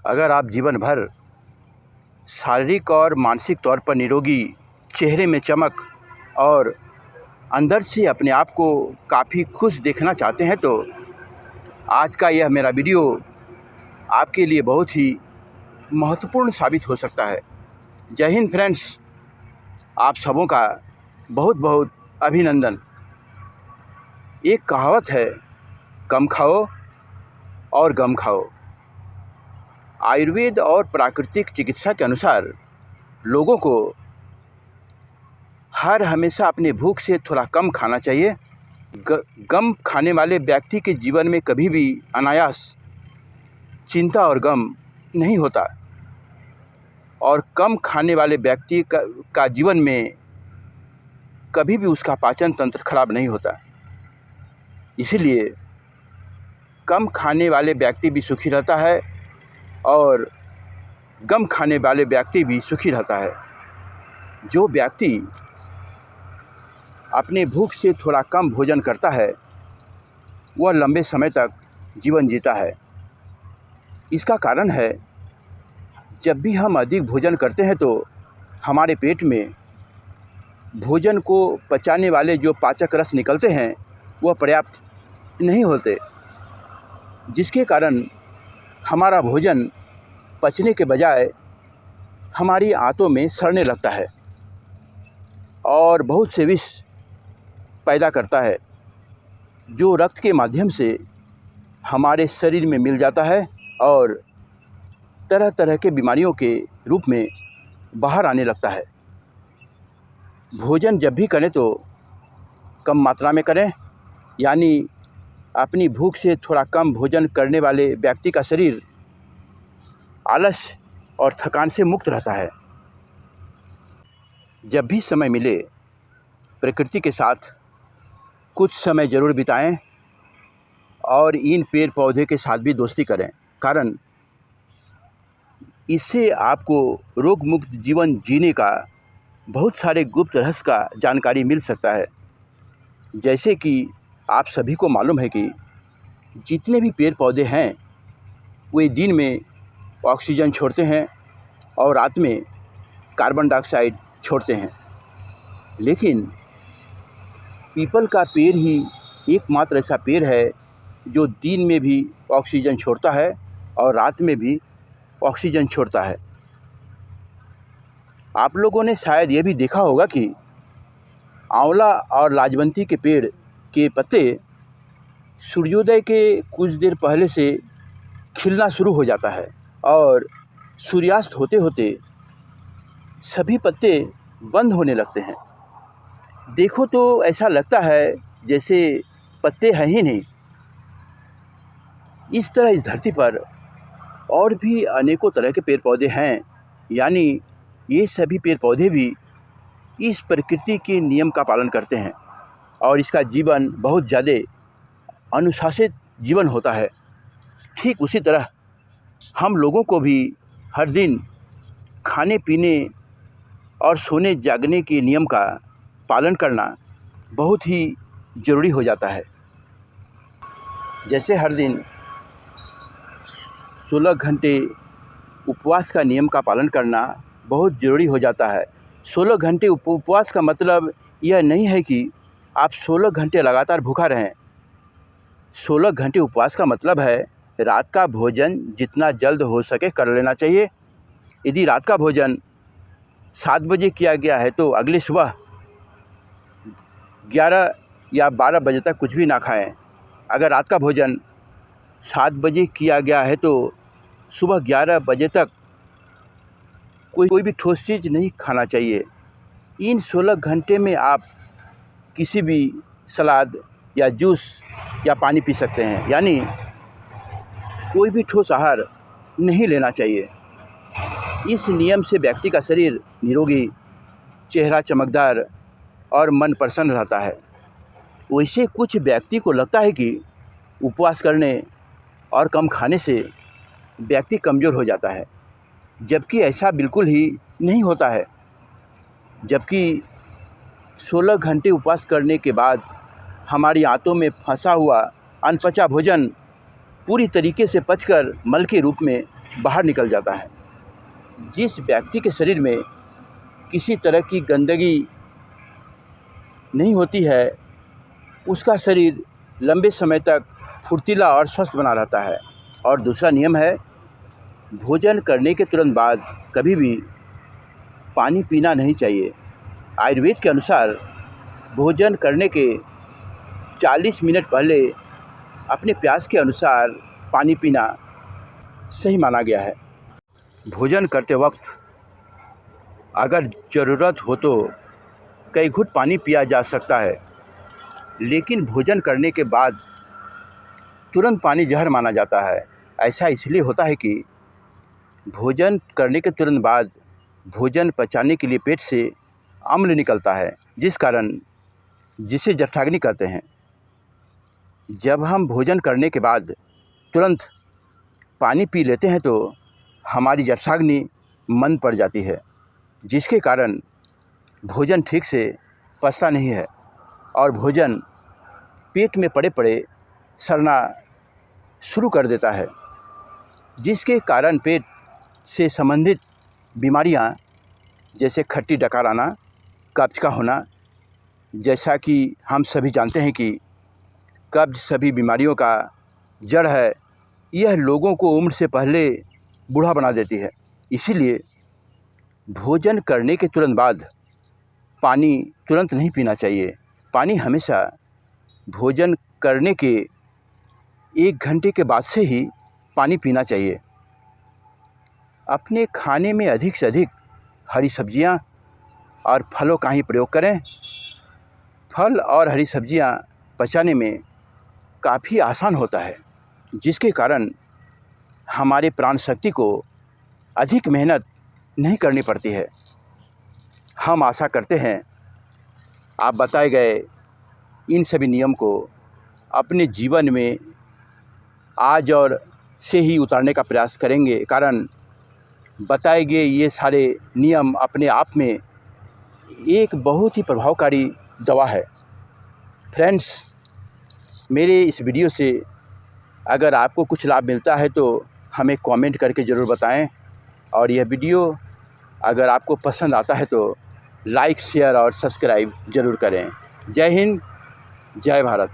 अगर आप जीवन भर शारीरिक और मानसिक तौर पर निरोगी, चेहरे में चमक और अंदर से अपने आप को काफ़ी खुश देखना चाहते हैं तो आज का यह मेरा वीडियो आपके लिए बहुत ही महत्वपूर्ण साबित हो सकता है। जय हिंद फ्रेंड्स, आप सबों का बहुत बहुत अभिनंदन। एक कहावत है, कम खाओ और गम खाओ। आयुर्वेद और प्राकृतिक चिकित्सा के अनुसार लोगों को हमेशा अपने भूख से थोड़ा कम खाना चाहिए। गम खाने वाले व्यक्ति के जीवन में कभी भी अनायास चिंता और गम नहीं होता और कम खाने वाले व्यक्ति का जीवन में कभी भी उसका पाचन तंत्र खराब नहीं होता। इसीलिए कम खाने वाले व्यक्ति भी सुखी रहता है और गम खाने वाले व्यक्ति भी सुखी रहता है। जो व्यक्ति अपने भूख से थोड़ा कम भोजन करता है वह लंबे समय तक जीवन जीता है। इसका कारण है, जब भी हम अधिक भोजन करते हैं तो हमारे पेट में भोजन को पचाने वाले जो पाचक रस निकलते हैं वह पर्याप्त नहीं होते, जिसके कारण हमारा भोजन पचने के बजाय हमारी आंतों में सड़ने लगता है और बहुत से विष पैदा करता है, जो रक्त के माध्यम से हमारे शरीर में मिल जाता है और तरह तरह के बीमारियों के रूप में बाहर आने लगता है। भोजन जब भी करें तो कम मात्रा में करें, यानी अपनी भूख से थोड़ा कम भोजन करने वाले व्यक्ति का शरीर आलस और थकान से मुक्त रहता है। जब भी समय मिले प्रकृति के साथ कुछ समय ज़रूर बिताएं और इन पेड़ पौधे के साथ भी दोस्ती करें, कारण इससे आपको रोग मुक्त जीवन जीने का बहुत सारे गुप्त रहस्य का जानकारी मिल सकता है। जैसे कि आप सभी को मालूम है कि जितने भी पेड़ पौधे हैं वे दिन में ऑक्सीजन छोड़ते हैं और रात में कार्बन डाइऑक्साइड छोड़ते हैं, लेकिन पीपल का पेड़ ही एकमात्र ऐसा पेड़ है जो दिन में भी ऑक्सीजन छोड़ता है और रात में भी ऑक्सीजन छोड़ता है। आप लोगों ने शायद ये भी देखा होगा कि आंवला और लाजवंती के पेड़ के पत्ते सूर्योदय के कुछ देर पहले से खिलना शुरू हो जाता है और सूर्यास्त होते होते सभी पत्ते बंद होने लगते हैं। देखो तो ऐसा लगता है जैसे पत्ते हैं ही नहीं। इस तरह इस धरती पर और भी अनेकों तरह के पेड़ पौधे हैं, यानी ये सभी पेड़ पौधे भी इस प्रकृति के नियम का पालन करते हैं और इसका जीवन बहुत ज़्यादा अनुशासित जीवन होता है। ठीक उसी तरह हम लोगों को भी हर दिन खाने पीने और सोने जागने के नियम का पालन करना बहुत ही ज़रूरी हो जाता है। जैसे हर दिन 16 घंटे उपवास का नियम का पालन करना बहुत ज़रूरी हो जाता है। 16 घंटे उपवास का मतलब यह नहीं है कि आप 16 घंटे लगातार भूखा रहें। 16 घंटे उपवास का मतलब है रात का भोजन जितना जल्द हो सके कर लेना चाहिए। यदि रात का भोजन 7 बजे किया गया है तो अगली सुबह 11 या 12 बजे तक कुछ भी ना खाएं। अगर रात का भोजन 7 बजे किया गया है तो सुबह 11 बजे तक कोई भी ठोस चीज़ नहीं खाना चाहिए। इन 16 घंटे में आप किसी भी सलाद या जूस या पानी पी सकते हैं, यानी कोई भी ठोस आहार नहीं लेना चाहिए। इस नियम से व्यक्ति का शरीर निरोगी, चेहरा चमकदार और मन प्रसन्न रहता है। वैसे कुछ व्यक्ति को लगता है कि उपवास करने और कम खाने से व्यक्ति कमज़ोर हो जाता है, जबकि ऐसा बिल्कुल ही नहीं होता है। जबकि 16 घंटे उपवास करने के बाद हमारी आंतों में फंसा हुआ अनपचा भोजन पूरी तरीके से पचकर मल के रूप में बाहर निकल जाता है। जिस व्यक्ति के शरीर में किसी तरह की गंदगी नहीं होती है, उसका शरीर लंबे समय तक फुर्तीला और स्वस्थ बना रहता है। और दूसरा नियम है, भोजन करने के तुरंत बाद कभी भी पानी पीना नहीं चाहिए। आयुर्वेद के अनुसार भोजन करने के 40 मिनट पहले अपने प्यास के अनुसार पानी पीना सही माना गया है। भोजन करते वक्त अगर ज़रूरत हो तो कई घूंट पानी पिया जा सकता है, लेकिन भोजन करने के बाद तुरंत पानी जहर माना जाता है। ऐसा इसलिए होता है कि भोजन करने के तुरंत बाद भोजन पचाने के लिए पेट से अम्ल निकलता है, जिसे जठराग्नि कहते हैं। जब हम भोजन करने के बाद तुरंत पानी पी लेते हैं तो हमारी जठराग्नि मंद पड़ जाती है, जिसके कारण भोजन ठीक से पचता नहीं है और भोजन पेट में पड़े पड़े सड़ना शुरू कर देता है, जिसके कारण पेट से संबंधित बीमारियां जैसे खट्टी डकार आना, कब्ज का होना, जैसा कि हम सभी जानते हैं कि कब्ज सभी बीमारियों का जड़ है। यह लोगों को उम्र से पहले बूढ़ा बना देती है। इसीलिए भोजन करने के तुरंत बाद पानी तुरंत नहीं पीना चाहिए। पानी हमेशा भोजन करने के 1 घंटे के बाद से ही पानी पीना चाहिए। अपने खाने में अधिक से अधिक हरी सब्जियां और फलों का ही प्रयोग करें। फल और हरी सब्जियां पचाने में काफ़ी आसान होता है, जिसके कारण हमारे प्राण शक्ति को अधिक मेहनत नहीं करनी पड़ती है। हम आशा करते हैं आप बताए गए इन सभी नियम को अपने जीवन में आज और से ही उतारने का प्रयास करेंगे, कारण बताए गए ये सारे नियम अपने आप में एक बहुत ही प्रभावकारी दवा है। फ्रेंड्स, मेरे इस वीडियो से अगर आपको कुछ लाभ मिलता है तो हमें कमेंट करके ज़रूर बताएं, और यह वीडियो अगर आपको पसंद आता है तो लाइक, शेयर और सब्सक्राइब ज़रूर करें। जय हिंद, जय भारत।